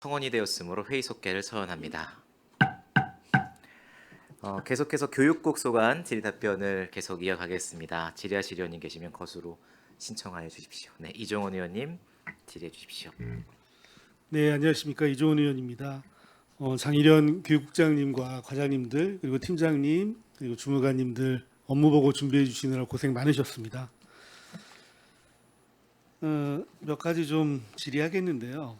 성원이 되었으므로 회의 속개를 서원합니다. 계속해서 교육국 소관 질의답변을 계속 이어가겠습니다. 질의하실 의원님 계시면 거수로 신청하여 주십시오. 네, 이종원 의원님 질의해 주십시오. 네, 안녕하십니까. 이종훈 의원입니다. 장일현 교육국장님과 과장님들 그리고 팀장님 그리고 주무관님들 업무보고 준비해 주시느라 고생 많으셨습니다. 몇 가지 좀 질의하겠는데요.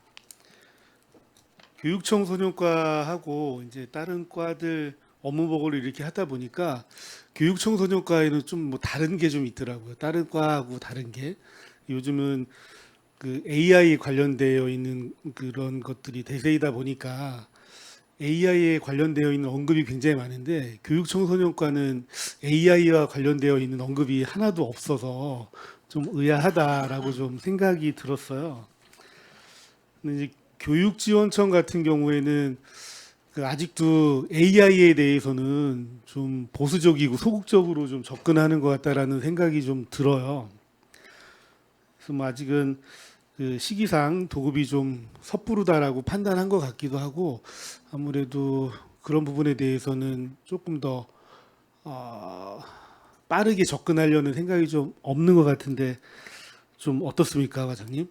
교육청소년과하고 이제 다른 과들 업무보고를 이렇게 하다 보니까 교육청소년과에는 좀 뭐 다른 게 좀 있더라고요. 다른 과하고 다른 게 요즘은 그 AI 관련되어 있는 그런 것들이 대세이다 보니까 AI에 관련되어 있는 언급이 굉장히 많은데 교육청소년과는 AI와 관련되어 있는 언급이 하나도 없어서 좀 의아하다라고 좀 생각이 들었어요. 근데 이제 교육지원청 같은 경우에는 그 아직도 AI에 대해서는 좀 보수적이고 소극적으로 좀 접근하는 것 같다라는 생각이 좀 들어요. 그래서 뭐 아직은 그 시기상 도급이 좀 섣부르다라고 판단한 것 같기도 하고 아무래도 그런 부분에 대해서는 조금 더 빠르게 접근하려는 생각이 좀 없는 것 같은데 좀 어떻습니까, 과장님?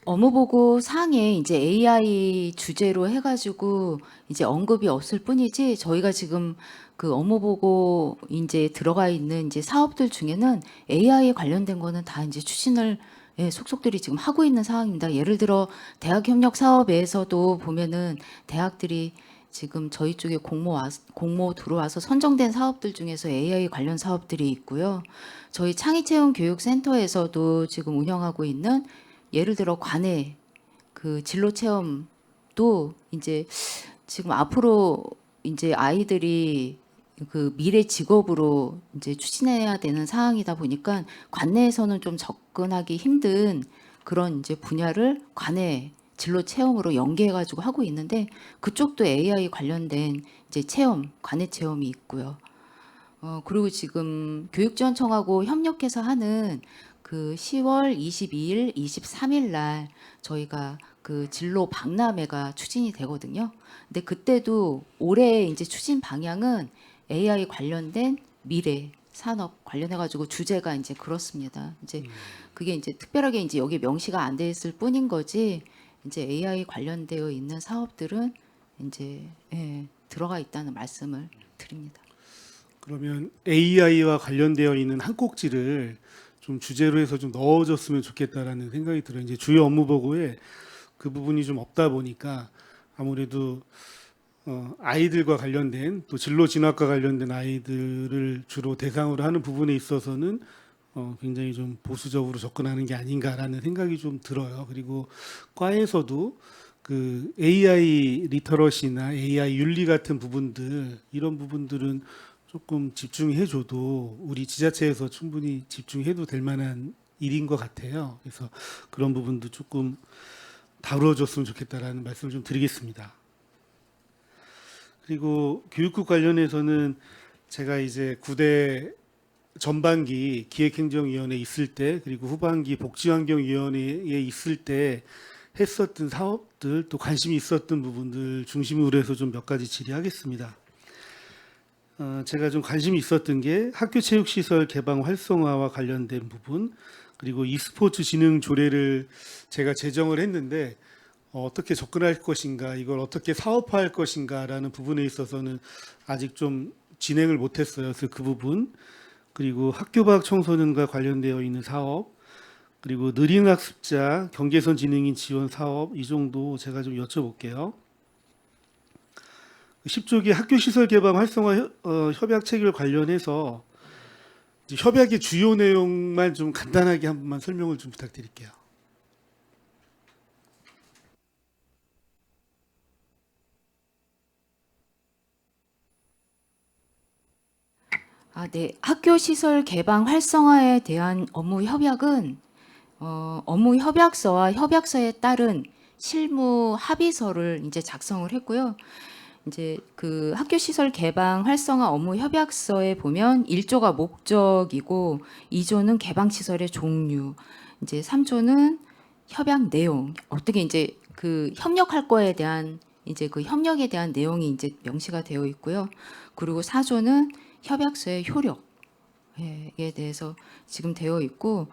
업무보고 상에 이제 AI 주제로 해가지고 이제 언급이 없을 뿐이지 저희가 지금 그 업무보고 이제 들어가 있는 이제 사업들 중에는 AI에 관련된 거는 다 이제 추진을 속속들이 지금 하고 있는 상황입니다. 예를 들어 대학 협력 사업에서도 보면은 대학들이 지금 저희 쪽에 공모 들어와서 선정된 사업들 중에서 AI 관련 사업들이 있고요. 저희 창의체험 교육센터에서도 지금 운영하고 있는 예를 들어 관내 그 진로 체험도 이제 지금 앞으로 이제 아이들이 그 미래 직업으로 이제 추진해야 되는 상황이다 보니까 관내에서는 좀 접근하기 힘든 그런 이제 분야를 관내 진로 체험으로 연계해 가지고 하고 있는데 그쪽도 AI 관련된 이제 체험, 관내 체험이 있고요. 그리고 지금 교육지원청하고 협력해서 하는 그 10월 22일, 23일 날 저희가 그 진로 박람회가 추진이 되거든요. 근데 그때도 올해 이제 추진 방향은 AI 관련된 미래 산업 관련해 가지고 주제가 이제 그렇습니다. 이제 그게 이제 특별하게 이제 여기 명시가 안 돼 있을 뿐인 거지 이제 AI 관련되어 있는 사업들은 이제 들어가 있다는 말씀을 드립니다. 그러면 AI와 관련되어 있는 한 꼭지를 좀 주제로 해서 좀 넣어줬으면 좋겠다라는 생각이 들어요. 이제 주요 업무 보고에 그 부분이 좀 없다 보니까 아무래도 아이들과 관련된 또 진로 진학과 관련된 아이들을 주로 대상으로 하는 부분에 있어서는 굉장히 좀 보수적으로 접근하는 게 아닌가라는 생각이 좀 들어요. 그리고 과에서도 그 AI 리터러시나 AI 윤리 같은 부분들 이런 부분들은 조금 집중해줘도 우리 지자체에서 충분히 집중해도 될 만한 일인 것 같아요. 그래서 그런 부분도 조금 다뤄줬으면 좋겠다라는 말씀을 좀 드리겠습니다. 그리고 교육국 관련해서는 제가 이제 9대 전반기 기획행정위원회 있을 때 그리고 후반기 복지환경위원회에 있을 때 했었던 사업들 또 관심이 있었던 부분들 중심으로 해서 좀 몇 가지 질의하겠습니다. 제가 좀 관심이 있었던 게 학교 체육시설 개방 활성화와 관련된 부분 그리고 e스포츠 진흥 조례를 제가 제정을 했는데 어떻게 접근할 것인가 이걸 어떻게 사업화할 것인가라는 부분에 있어서는 아직 좀 진행을 못했어요. 그래서 그 부분 그리고 학교 밖 청소년과 관련되어 있는 사업 그리고 느린 학습자 경계선 지능인 지원 사업 이 정도 제가 좀 여쭤볼게요. 10조기 학교 시설 개방 활성화 협약 체결 관련해서 이제 협약의 주요 내용만 좀 간단하게 한 번만 설명을 좀 부탁드릴게요. 네. 학교 시설 개방 활성화에 대한 업무 협약은 업무 협약서와 협약서에 따른 실무 합의서를 이제 작성을 했고요. 이제 그 학교 시설 개방 활성화 업무 협약서에 보면 1조가 목적이고 2조는 개방 시설의 종류, 이제 3조는 협약 내용 어떻게 이제 그 협력할 거에 대한 이제 그 협력에 대한 내용이 이제 명시가 되어 있고요. 그리고 4조는 협약서의 효력에 대해서 지금 되어 있고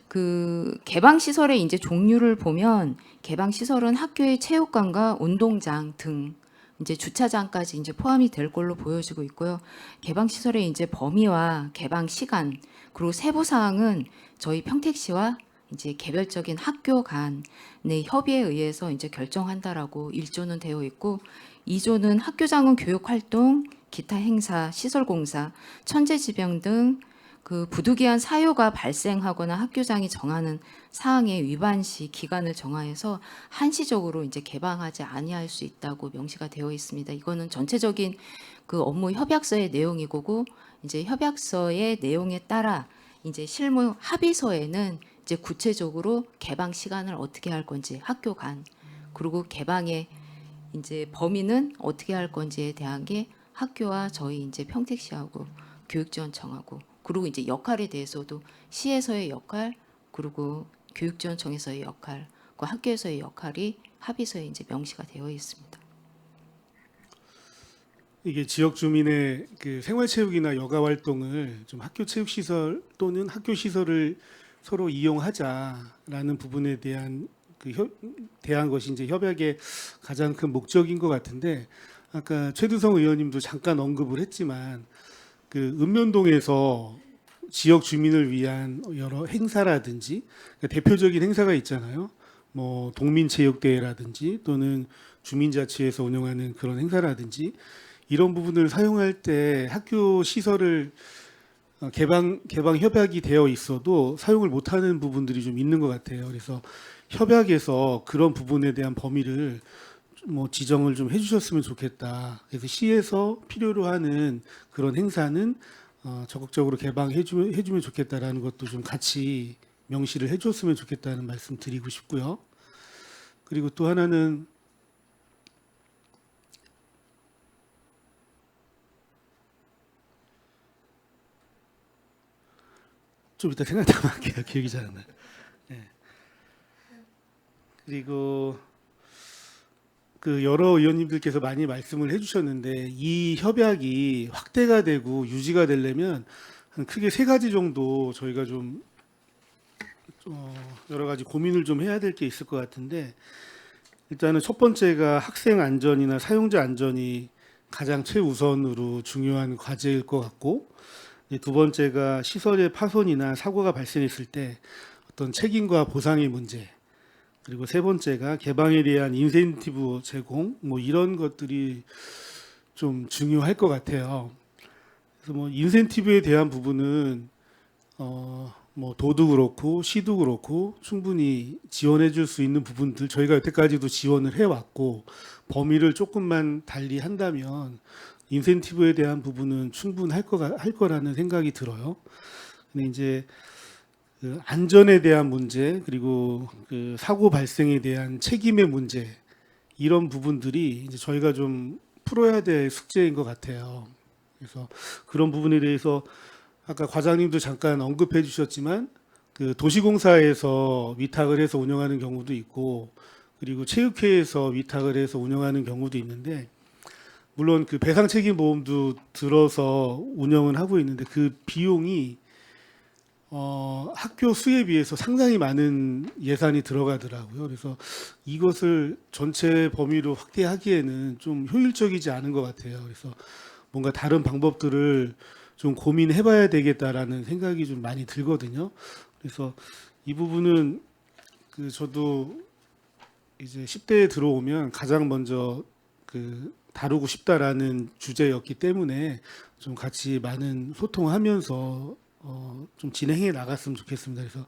그 개방 시설의 이제 종류를 보면 개방 시설은 학교의 체육관과 운동장 등 이제 주차장까지 이제 포함이 될 걸로 보여지고 있고요. 개방 시설의 이제 범위와 개방 시간 그리고 세부 사항은 저희 평택시와 이제 개별적인 학교 간의 협의에 의해서 이제 결정한다라고 1조는 되어 있고 2조는 학교장은 교육 활동, 기타 행사, 시설 공사, 천재지병 등 그 부득이한 사유가 발생하거나 학교장이 정하는 사항에 위반 시 기간을 정하여서 한시적으로 이제 개방하지 아니할 수 있다고 명시가 되어 있습니다. 이거는 전체적인 그 업무 협약서의 내용이고 이제 협약서의 내용에 따라 이제 실무 합의서에는 이제 구체적으로 개방 시간을 어떻게 할 건지 학교 간 그리고 개방의 이제 범위는 어떻게 할 건지에 대한 게 학교와 저희 이제 평택시하고 교육지원청하고 그리고 이제 역할에 대해서도 시에서의 역할 그리고 교육지원청에서의 역할 그 학교에서의 역할이 합의서에 이제 명시가 되어 있습니다. 이게 지역 주민의 그 생활체육이나 여가 활동을 좀 학교 체육시설 또는 학교 시설을 서로 이용하자라는 부분에 대한 대한 것이 이제 협약의 가장 큰 목적인 것 같은데 아까 최두성 의원님도 잠깐 언급을 했지만 그 읍면동에서 지역 주민을 위한 여러 행사라든지 그러니까 대표적인 행사가 있잖아요. 뭐 동민체육대회라든지 또는 주민자치에서 운영하는 그런 행사라든지 이런 부분을 사용할 때 학교 시설을 개방 협약이 되어 있어도 사용을 못하는 부분들이 좀 있는 것 같아요. 그래서 협약에서 그런 부분에 대한 범위를 뭐 지정을 좀 해주셨으면 좋겠다. 그래서 시에서 필요로 하는 그런 행사는 적극적으로 개방해주면 좋겠다라는 것도 좀 같이 명시를 해줬으면 좋겠다는 말씀 드리고 싶고요. 그리고 또 하나는 좀 이따 생각나면 할게요. 기억이 잘 안 나요. 네. 그리고 그 여러 의원님들께서 많이 말씀을 해주셨는데 이 협약이 확대가 되고 유지가 되려면 한 크게 세 가지 정도 저희가 좀 여러 가지 고민을 좀 해야 될 게 있을 것 같은데 일단은 첫 번째가 학생 안전이나 사용자 안전이 가장 최우선으로 중요한 과제일 것 같고 두 번째가 시설의 파손이나 사고가 발생했을 때 어떤 책임과 보상의 문제 그리고 세 번째가 개방에 대한 인센티브 제공 뭐 이런 것들이 좀 중요할 것 같아요. 그래서 뭐 인센티브에 대한 부분은 뭐 도도 그렇고 시도 그렇고 충분히 지원해 줄 수 있는 부분들 저희가 여태까지도 지원을 해왔고 범위를 조금만 달리 한다면 인센티브에 대한 부분은 충분할 거라는 생각이 들어요. 근데 이제 그 안전에 대한 문제 그리고 그 사고 발생에 대한 책임의 문제 이런 부분들이 이제 저희가 좀 풀어야 될 숙제인 것 같아요. 그래서 그런 부분에 대해서 아까 과장님도 잠깐 언급해 주셨지만 그 도시공사에서 위탁을 해서 운영하는 경우도 있고 그리고 체육회에서 위탁을 해서 운영하는 경우도 있는데 물론 그 배상 책임 보험도 들어서 운영은 하고 있는데 그 비용이 학교 수에 비해서 상당히 많은 예산이 들어가더라고요. 그래서 이것을 전체 범위로 확대하기에는 좀 효율적이지 않은 것 같아요. 그래서 뭔가 다른 방법들을 좀 고민해봐야 되겠다라는 생각이 좀 많이 들거든요. 그래서 이 부분은 그 저도 이제 10대에 들어오면 가장 먼저 그 다루고 싶다라는 주제였기 때문에 좀 같이 많은 소통하면서 좀 진행해 나갔으면 좋겠습니다. 그래서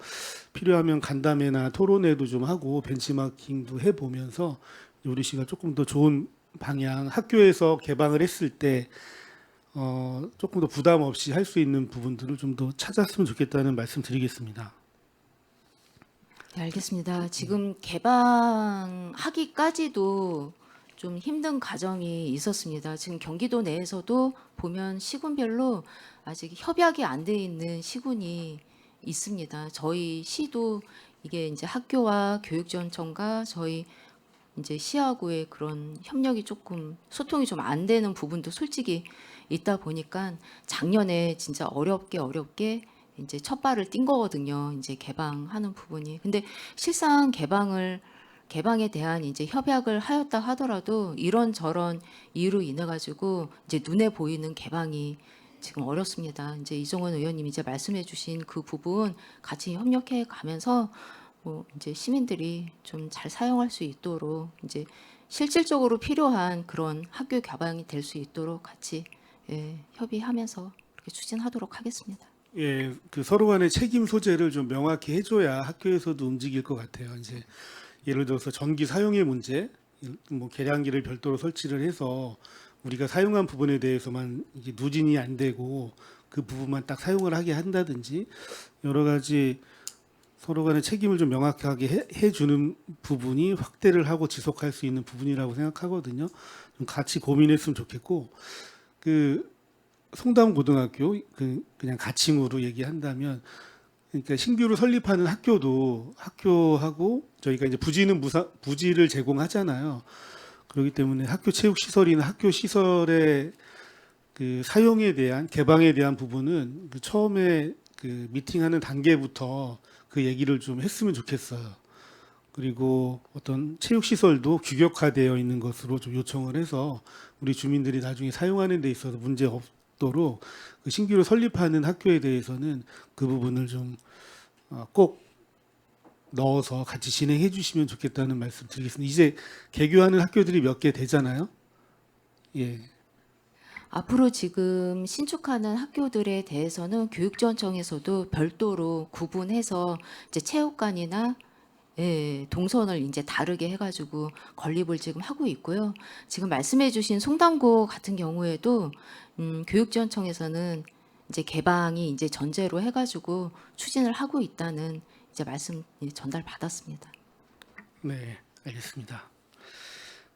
필요하면 간담회나 토론회도 좀 하고 벤치마킹도 해보면서 요리 씨가 조금 더 좋은 방향, 학교에서 개방을 했을 때 조금 더 부담 없이 할 수 있는 부분들을 좀 더 찾았으면 좋겠다는 말씀 드리겠습니다. 네, 알겠습니다. 지금 개방하기까지도 좀 힘든 과정이 있었습니다. 지금 경기도 내에서도 보면 시군별로 아직 협약이 안 돼 있는 시군이 있습니다. 저희 시도 이게 이제 학교와 교육지원청과 저희 이제 시하고의 그런 협력이 조금 소통이 좀 안 되는 부분도 솔직히 있다 보니까 작년에 진짜 어렵게 이제 첫 발을 띈 거거든요. 이제 개방하는 부분이. 근데 실상 개방에 대한 이제 협약을 하였다 하더라도 이런저런 이유로 인해 가지고 이제 눈에 보이는 개방이 지금 어렵습니다. 이제 이종원 의원님이 이제 말씀해 주신 그 부분 같이 협력해 가면서 뭐 이제 시민들이 좀 잘 사용할 수 있도록 이제 실질적으로 필요한 그런 학교 개방이 될 수 있도록 같이 협의하면서 그렇게 추진하도록 하겠습니다. 예, 그 서로 간의 책임 소재를 좀 명확히 해줘야 학교에서도 움직일 것 같아요. 이제 예를 들어서 전기 사용의 문제, 뭐 계량기를 별도로 설치를 해서 우리가 사용한 부분에 대해서만 이게 누진이 안 되고 그 부분만 딱 사용을 하게 한다든지 여러 가지 서로 간의 책임을 좀 명확하게 해주는 부분이 확대를 하고 지속할 수 있는 부분이라고 생각하거든요. 좀 같이 고민했으면 좋겠고 그 송담고등학교 그냥 가칭으로 얘기한다면 그러니까 신규로 설립하는 학교도 학교하고 저희가 이제 부지를 제공하잖아요. 그렇기 때문에 학교 체육 시설이나 학교 시설의 그 사용에 대한 개방에 대한 부분은 그 처음에 그 미팅하는 단계부터 그 얘기를 좀 했으면 좋겠어요. 그리고 어떤 체육 시설도 규격화되어 있는 것으로 좀 요청을 해서 우리 주민들이 나중에 사용하는 데 있어서 문제 없도록 그 신규로 설립하는 학교에 대해서는 그 부분을 좀 꼭 넣어서 같이 진행해 주시면 좋겠다는 말씀 드리겠습니다. 이제 개교하는 학교들이 몇 개 되잖아요. 예. 앞으로 지금 신축하는 학교들에 대해서는 교육지원청에서도 별도로 구분해서 이제 체육관이나 동선을 이제 다르게 해가지고 건립을 지금 하고 있고요. 지금 말씀해주신 송담고 같은 경우에도 교육지원청에서는 이제 개방이 이제 전제로 해가지고 추진을 하고 있다는 이제 말씀 전달 받았습니다. 네, 알겠습니다.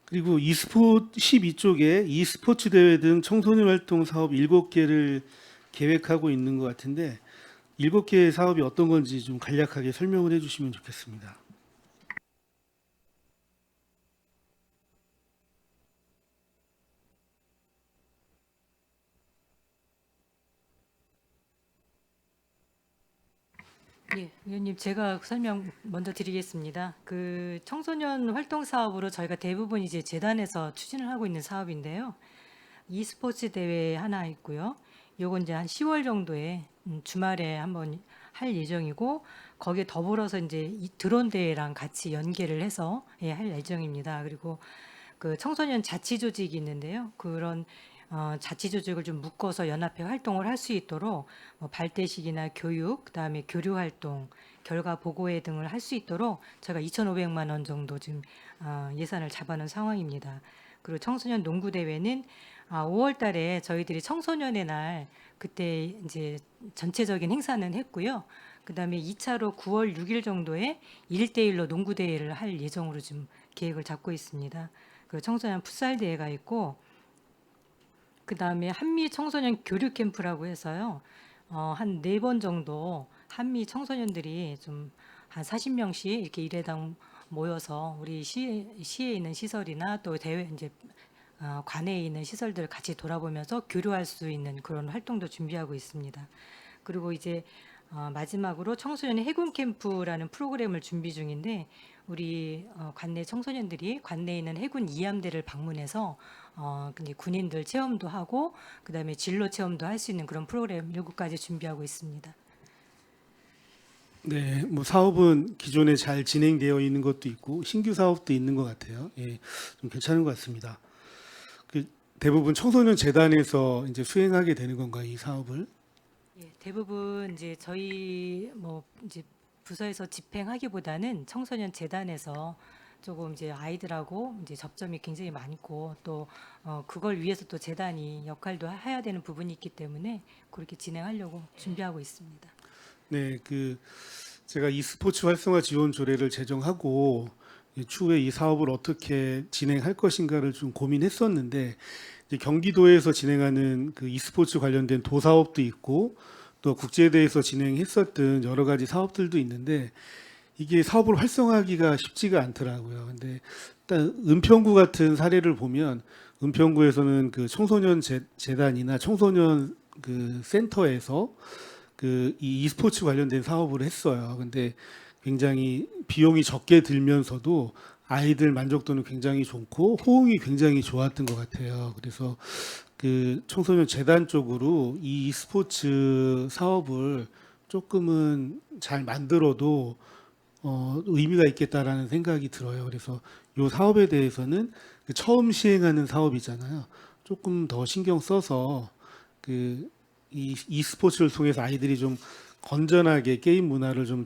그리고 e스포츠 12쪽에 e스포츠 대회 등 청소년 활동 사업 7개를 계획하고 있는 것 같은데 7개의 사업이 어떤 건지 좀 간략하게 설명을 해주시면 좋겠습니다. 예, 의원님 제가 설명 먼저 드리겠습니다. 그 청소년 활동 사업으로 저희가 대부분 이제 재단에서 추진을 하고 있는 사업인데요. e스포츠 대회 하나 있고요. 요건 이제 한 10월 정도에 주말에 한번 할 예정이고 거기에 더불어서 이제 이 드론 대회랑 같이 연계를 해서 할 예정입니다. 그리고 그 청소년 자치 조직이 있는데요. 그런 자치 조직을 좀 묶어서 연합회 활동을 할 수 있도록 뭐 발대식이나 교육, 그다음에 교류 활동, 결과 보고회 등을 할 수 있도록 제가 2,500만 원 정도 지금 예산을 잡아놓은 상황입니다. 그리고 청소년 농구 대회는 5월 달에 저희들이 청소년의 날 그때 이제 전체적인 행사는 했고요. 그다음에 2차로 9월 6일 정도에 1대1로 농구 대회를 할 예정으로 지금 계획을 잡고 있습니다. 그 청소년 풋살 대회가 있고 그다음에 한미 청소년 교류 캠프라고 해서요. 한 4번 정도 한미 청소년들이 좀 한 40명씩 이렇게 일회당 모여서 우리 시에 있는 시설이나 또 대회 이제 관내에 있는 시설들을 같이 돌아보면서 교류할 수 있는 그런 활동도 준비하고 있습니다. 그리고 이제 마지막으로 청소년 해군 캠프라는 프로그램을 준비 중인데 우리 관내 청소년들이 관내에 있는 해군 이함대를 방문해서 이제 군인들 체험도 하고 그다음에 진로 체험도 할 수 있는 그런 프로그램 7가지 준비하고 있습니다. 네, 뭐 사업은 기존에 잘 진행되어 있는 것도 있고 신규 사업도 있는 것 같아요. 예, 좀 괜찮은 것 같습니다. 그 대부분 청소년 재단에서 이제 수행하게 되는 건가요, 이 사업을? 예, 대부분 이제 저희 뭐 이제 부서에서 집행하기보다는 청소년 재단에서 조금 이제 아이들하고 이제 접점이 굉장히 많고 또 그걸 위해서 또 재단이 역할도 해야 되는 부분이 있기 때문에 그렇게 진행하려고 준비하고 있습니다. 네, 그 제가 e스포츠 활성화 지원 조례를 제정하고 추후에 이 사업을 어떻게 진행할 것인가를 좀 고민했었는데 이제 경기도에서 진행하는 그 e스포츠 관련된 도사업도 있고 또 국제대회에서 진행했었던 여러 가지 사업들도 있는데 이게 사업을 활성화하기가 쉽지가 않더라고요. 근데 일단 은평구 같은 사례를 보면 은평구에서는 그 청소년 재단이나 청소년 그 센터에서 그 이 e스포츠 관련된 사업을 했어요. 근데 굉장히 비용이 적게 들면서도 아이들 만족도는 굉장히 좋고 호응이 굉장히 좋았던 것 같아요. 그래서 그 청소년 재단 쪽으로 이 e스포츠 사업을 조금은 잘 만들어도 의미가 있겠다라는 생각이 들어요. 그래서 이 사업에 대해서는 그 처음 시행하는 사업이잖아요. 조금 더 신경 써서 그 이 e스포츠를 통해서 아이들이 좀 건전하게 게임 문화를 좀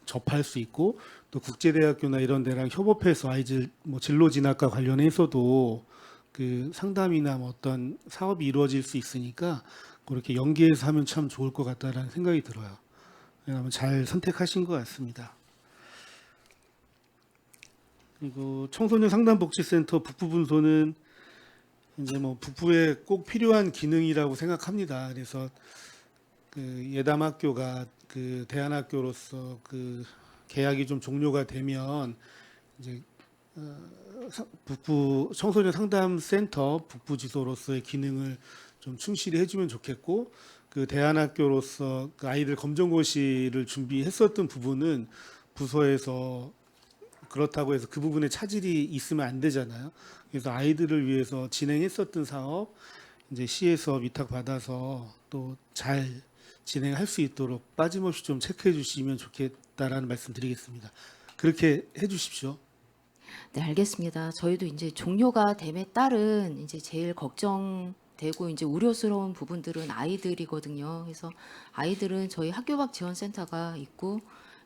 접할 수 있고 또 국제대학교나 이런 데랑 협업해서 아이들 뭐 진로 진학과 관련해서도 그 상담이나 뭐 어떤 사업이 이루어질 수 있으니까 그렇게 연계해서 하면 참 좋을 것 같다라는 생각이 들어요. 왜냐하면 잘 선택하신 것 같습니다. 그리고 청소년 상담복지센터 북부분소는 이제 뭐 북부에 꼭 필요한 기능이라고 생각합니다. 그래서 그 예담학교가 그 대안학교로서 그 계약이 좀 종료가 되면 이제 북부 청소년 상담센터 북부지소로서의 기능을 좀 충실히 해주면 좋겠고 그 대안학교로서 그 아이들 검정고시를 준비했었던 부분은 부서에서 그렇다고 해서 그 부분에 차질이 있으면 안 되잖아요. 그래서 아이들을 위해서 진행했었던 사업 이제 시에서 위탁 받아서 또 잘 진행할 수 있도록 빠짐없이 좀 체크해 주시면 좋겠다라는 말씀 드리겠습니다. 그렇게 해 주십시오. 네, 알겠습니다. 저희도 이제 종료가 됨에 따른 이제 제일 걱정되고 이제 우려스러운 부분들은 아이들이거든요. 그래서 아이들은 저희 학교 밖 지원센터가 있고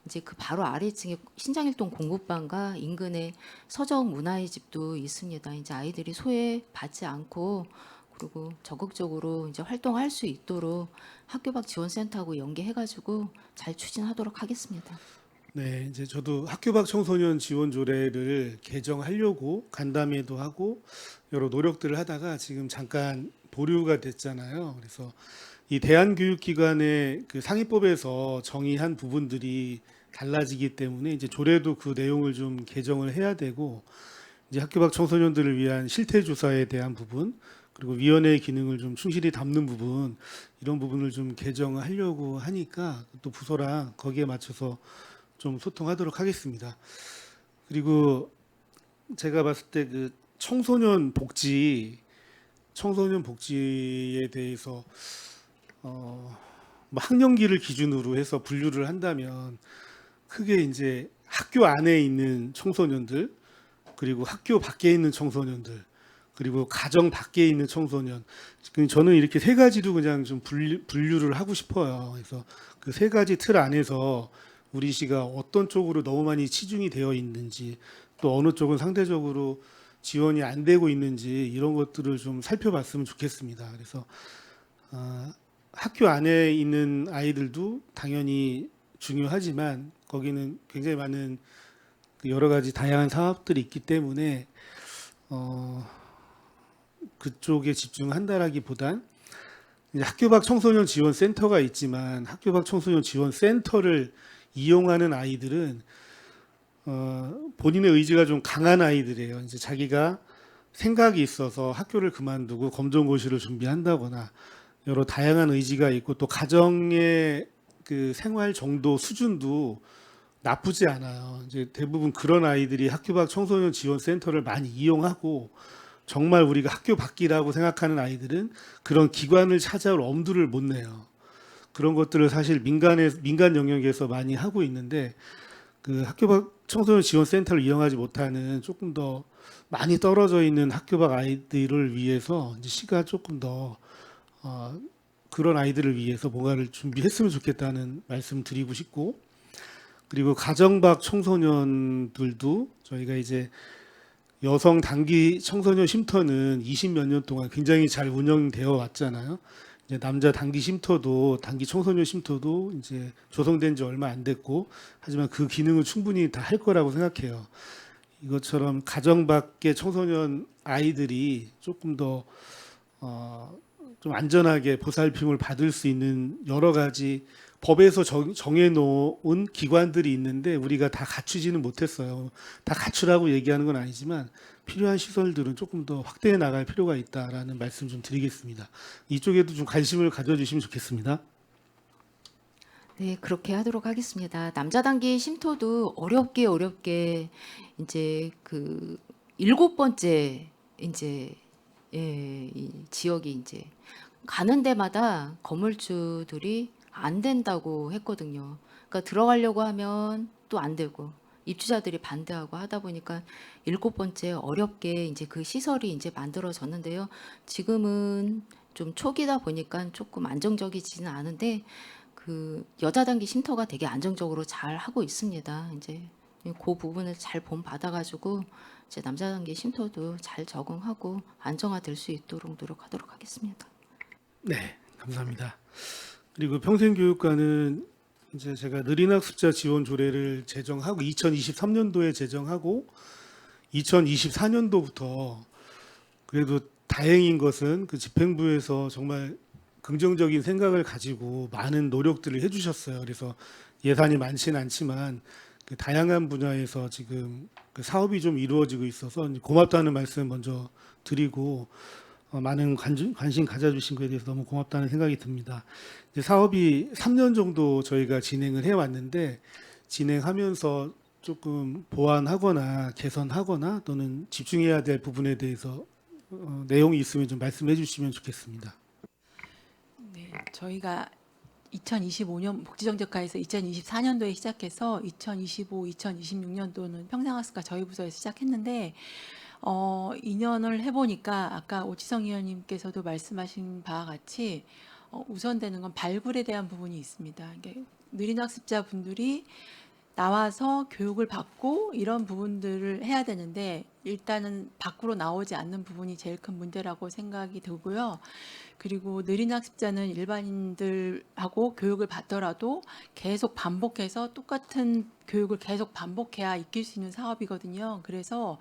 이제 그 바로 아래층에 신장일동 공부방과 인근에 서정 문화의 집도 있습니다. 이제 아이들이 소외받지 않고 그리고 적극적으로 이제 활동할 수 있도록 학교 밖 지원센터하고 연계해가지고 잘 추진하도록 하겠습니다. 네, 이제 저도 학교 밖 청소년 지원 조례를 개정하려고 간담회도 하고 여러 노력들을 하다가 지금 잠깐 보류가 됐잖아요. 그래서 이 대한교육기관의 그 상위법에서 정의한 부분들이 달라지기 때문에 이제 조례도 그 내용을 좀 개정을 해야 되고 이제 학교 밖 청소년들을 위한 실태 조사에 대한 부분 그리고 위원회의 기능을 좀 충실히 담는 부분 이런 부분을 좀 개정하려고 하니까 또 부서랑 거기에 맞춰서 좀 소통하도록 하겠습니다. 그리고 제가 봤을 때 그 청소년 복지에 대해서 뭐 학년기를 기준으로 해서 분류를 한다면 크게 이제 학교 안에 있는 청소년들 그리고 학교 밖에 있는 청소년들 그리고 가정 밖에 있는 청소년 저는 이렇게 세 가지로 그냥 좀 분류를 하고 싶어요. 그래서 그 세 가지 틀 안에서 우리 시가 어떤 쪽으로 너무 많이 치중이 되어 있는지 또 어느 쪽은 상대적으로 지원이 안 되고 있는지 이런 것들을 좀 살펴봤으면 좋겠습니다. 그래서 학교 안에 있는 아이들도 당연히 중요하지만 거기는 굉장히 많은 여러 가지 다양한 사업들이 있기 때문에 그쪽에 집중한다라기보단 학교 밖 청소년 지원 센터가 있지만 학교 밖 청소년 지원 센터를 이용하는 아이들은 본인의 의지가 좀 강한 아이들이에요. 이제 자기가 생각이 있어서 학교를 그만두고 검정고시를 준비한다거나 여러 다양한 의지가 있고 또 가정의 그 생활 정도 수준도 나쁘지 않아요. 이제 대부분 그런 아이들이 학교 밖 청소년 지원 센터를 많이 이용하고 정말 우리가 학교 밖이라고 생각하는 아이들은 그런 기관을 찾아올 엄두를 못 내요. 그런 것들을 사실 민간 영역에서 많이 하고 있는데 그 학교 밖 청소년 지원 센터를 이용하지 못하는 조금 더 많이 떨어져 있는 학교 밖 아이들을 위해서 이제 시가 조금 더 그런 아이들을 위해서 뭔가를 준비했으면 좋겠다는 말씀 드리고 싶고 그리고 가정 밖 청소년들도 저희가 이제 여성 단기 청소년 쉼터는 20몇 년 동안 굉장히 잘 운영되어 왔잖아요. 이제 남자 단기 쉼터도 단기 청소년 쉼터도 이제 조성된 지 얼마 안 됐고 하지만 그 기능을 충분히 다 할 거라고 생각해요. 이것처럼 가정 밖의 청소년 아이들이 조금 더 좀 안전하게 보살핌을 받을 수 있는 여러 가지 법에서 정해놓은 기관들이 있는데 우리가 다 갖추지는 못했어요. 다 갖추라고 얘기하는 건 아니지만 필요한 시설들은 조금 더 확대해 나갈 필요가 있다라는 말씀 좀 드리겠습니다. 이쪽에도 좀 관심을 가져주시면 좋겠습니다. 네, 그렇게 하도록 하겠습니다. 남자 단기 쉼터도 어렵게 이제 그 7번째 이제 이 지역이 이제 가는 데마다 건물주들이 안 된다고 했거든요. 그러니까 들어가려고 하면 또 안 되고 입주자들이 반대하고 하다 보니까 7번째 어렵게 이제 그 시설이 이제 만들어졌는데요. 지금은 좀 초기다 보니까 조금 안정적이지는 않은데 그 여자 단기 쉼터가 되게 안정적으로 잘 하고 있습니다. 이제 그 부분을 잘 본받아가지고 이제 남자 단기 쉼터도 잘 적응하고 안정화될 수 있도록 노력하도록 하겠습니다. 네, 감사합니다. 그리고 평생교육과는 이제 제가 느린 학습자 지원 조례를 제정하고 2023년도에 제정하고 2024년도부터 그래도 다행인 것은 그 집행부에서 정말 긍정적인 생각을 가지고 많은 노력들을 해주셨어요. 그래서 예산이 많지는 않지만 그 다양한 분야에서 지금 그 사업이 좀 이루어지고 있어서 고맙다는 말씀 먼저 드리고 많은 관심 가져주신 것에 대해서 너무 고맙다는 생각이 듭니다. 이제 사업이 3년 정도 저희가 진행을 해왔는데 진행하면서 조금 보완하거나 개선하거나 또는 집중해야 될 부분에 대해서 내용이 있으면 좀 말씀해 주시면 좋겠습니다. 네, 저희가 2025년 복지정책과에서 2024년도에 시작해서 2025, 2026년도는 평생학습과 저희 부서에서 시작했는데 2년을 해보니까 아까 오치성 의원님께서도 말씀하신 바와 같이 우선되는 건 발굴에 대한 부분이 있습니다. 이게 느린 학습자 분들이 나와서 교육을 받고 이런 부분들을 해야 되는데 일단은 밖으로 나오지 않는 부분이 제일 큰 문제라고 생각이 들고요. 그리고 느린 학습자는 일반인들하고 교육을 받더라도 계속 반복해서 똑같은 교육을 계속 반복해야 익힐 수 있는 사업이거든요. 그래서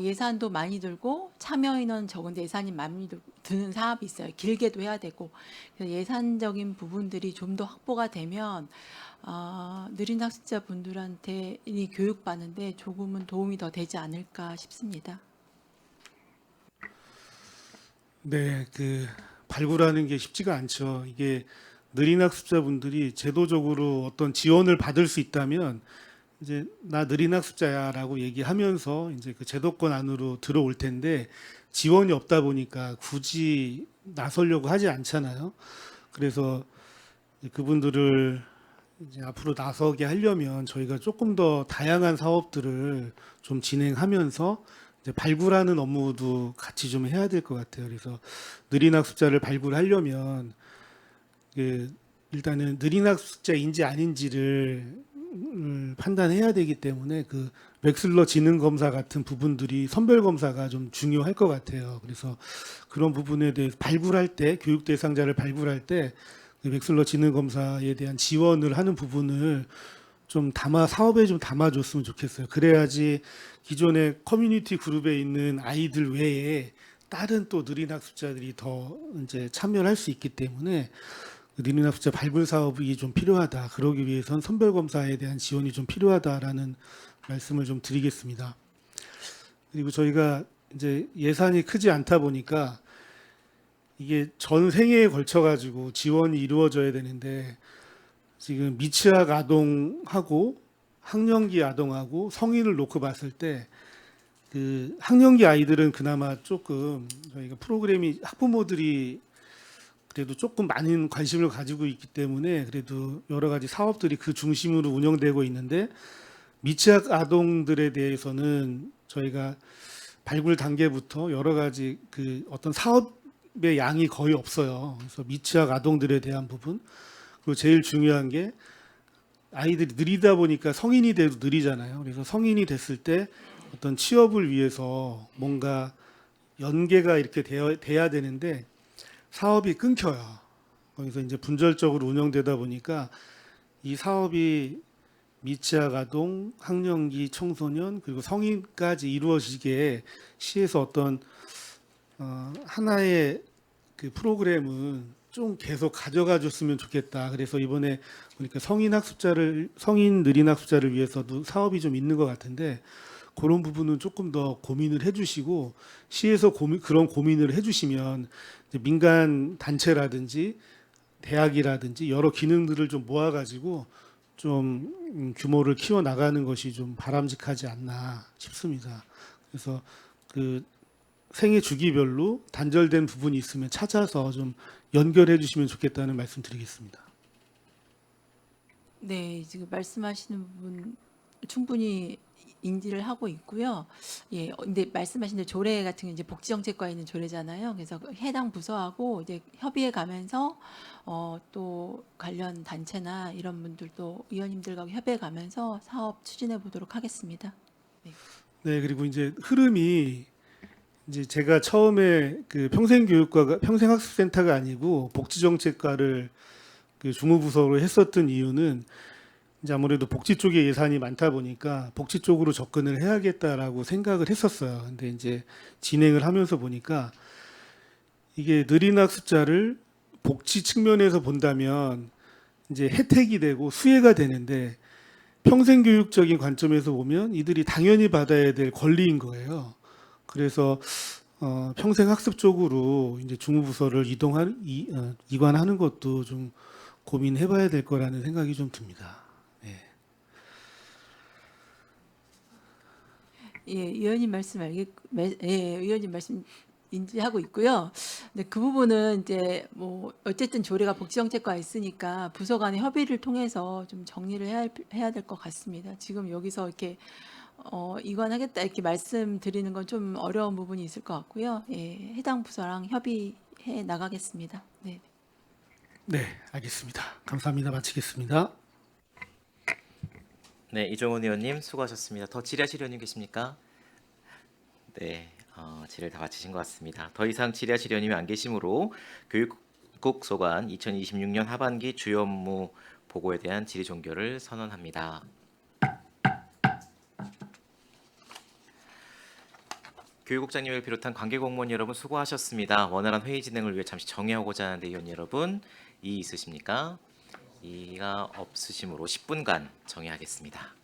예산도 많이 들고 참여 인원 적은데 예산이 많이 드는 사업이 있어요. 길게도 해야 되고 그래서 예산적인 부분들이 좀 더 확보가 되면 느린 학습자 분들한테 이 교육받는데 조금은 도움이 더 되지 않을까 싶습니다. 네, 그 발굴하는 게 쉽지가 않죠. 이게 느린 학습자분들이 제도적으로 어떤 지원을 받을 수 있다면 이제 나 느린 학습자야라고 얘기하면서 이제 그 제도권 안으로 들어올 텐데 지원이 없다 보니까 굳이 나서려고 하지 않잖아요. 그래서 그분들을 이제 앞으로 나서게 하려면 저희가 조금 더 다양한 사업들을 좀 진행하면서 이제 발굴하는 업무도 같이 좀 해야 될 것 같아요. 그래서 느린 학습자를 발굴하려면 그 일단은 느린 학습자인지 아닌지를 판단해야 되기 때문에 그 웩슬러 지능 검사 같은 부분들이 선별 검사가 좀 중요할 것 같아요. 그래서 그런 부분에 대해서 발굴할 때 교육 대상자를 발굴할 때 그 웩슬러 지능 검사에 대한 지원을 하는 부분을 좀 사업에 좀 담아줬으면 좋겠어요. 그래야지 기존의 커뮤니티 그룹에 있는 아이들 외에 다른 또 느린 학습자들이 더 이제 참여를 할 수 있기 때문에 느린 학습자 발굴 사업이 좀 필요하다. 그러기 위해선 선별 검사에 대한 지원이 좀 필요하다라는 말씀을 좀 드리겠습니다. 그리고 저희가 이제 예산이 크지 않다 보니까 이게 전 생애에 걸쳐 가지고 지원이 이루어져야 되는데 지금 미취학 아동하고 학령기 아동하고 성인을 놓고 봤을 때 그 학령기 아이들은 그나마 조금 저희가 프로그램이 학부모들이 그래도 조금 많은 관심을 가지고 있기 때문에 그래도 여러 가지 사업들이 그 중심으로 운영되고 있는데 미취학 아동들에 대해서는 저희가 발굴 단계부터 여러 가지 그 어떤 사업의 양이 거의 없어요. 그래서 미취학 아동들에 대한 부분 그리고 제일 중요한 게 아이들이 느리다 보니까 성인이 돼도 느리잖아요. 그래서 성인이 됐을 때 어떤 취업을 위해서 뭔가 연계가 이렇게 돼야 되는데 사업이 끊겨요. 거기서 이제 분절적으로 운영되다 보니까 이 사업이 미취학 아동, 학령기 청소년 그리고 성인까지 이루어지게 시에서 어떤 하나의 그 프로그램은 좀 계속 가져가 줬으면 좋겠다. 그래서 이번에 보니까 성인 느린 학습자를 위해서도 사업이 좀 있는 것 같은데 그런 부분은 조금 더 고민을 해주시고 시에서 그런 고민을 해주시면 이제 민간 단체라든지 대학이라든지 여러 기능들을 좀 모아가지고 좀 규모를 키워 나가는 것이 좀 바람직하지 않나 싶습니다. 그래서 그 생애 주기별로 단절된 부분이 있으면 찾아서 좀 연결해 주시면 좋겠다는 말씀 드리겠습니다. 네, 지금 말씀하시는 부분 충분히 인지를 하고 있고요. 예, 근데 말씀하신 대로 조례 같은 게 이제 복지정책과에 있는 조례잖아요. 그래서 그 해당 부서하고 이제 협의해 가면서 또 관련 단체나 이런 분들도 의원님들과 협의해 가면서 사업 추진해 보도록 하겠습니다. 네, 그리고 이제 흐름이 이제 제가 처음에 그 평생교육과가 평생학습센터가 아니고 복지정책과를 그 주무부서로 했었던 이유는 이제 아무래도 복지 쪽에 예산이 많다 보니까 복지 쪽으로 접근을 해야겠다라고 생각을 했었어요. 근데 이제 진행을 하면서 보니까 이게 느린 학습자를 복지 측면에서 본다면 이제 혜택이 되고 수혜가 되는데 평생교육적인 관점에서 보면 이들이 당연히 받아야 될 권리인 거예요. 그래서 평생학습 쪽으로 이제 주무부서를 이관하는 것도 좀 고민해봐야 될 거라는 생각이 좀 듭니다. 예, 의원님 말씀 의원님 말씀 인지하고 있고요. 근데 그 부분은 이제 뭐 어쨌든 조례가 복지정책과에 있으니까 부서 간의 협의를 통해서 좀 정리를 해야 될 것 같습니다. 지금 여기서 이렇게 이관하겠다 이렇게 말씀드리는 건 좀 어려운 부분이 있을 것 같고요. 예, 해당 부서랑 협의해 나가겠습니다. 네. 네, 알겠습니다. 감사합니다. 마치겠습니다. 네, 이종원 의원님 수고하셨습니다. 더 질의하실 의원님 계십니까? 네, 질의를 다 마치신 것 같습니다. 더 이상 질의하실 의원님이 안 계시므로 교육국 소관 2026년 하반기 주요 업무 보고에 대한 질의 종결을 선언합니다. 교육국장님을 비롯한 관계 공무원 여러분 수고하셨습니다. 원활한 회의 진행을 위해 잠시 정의하고자 하는데 의원 여러분 이의 있으십니까? 이의가 없으시므로 10분간 정의하겠습니다.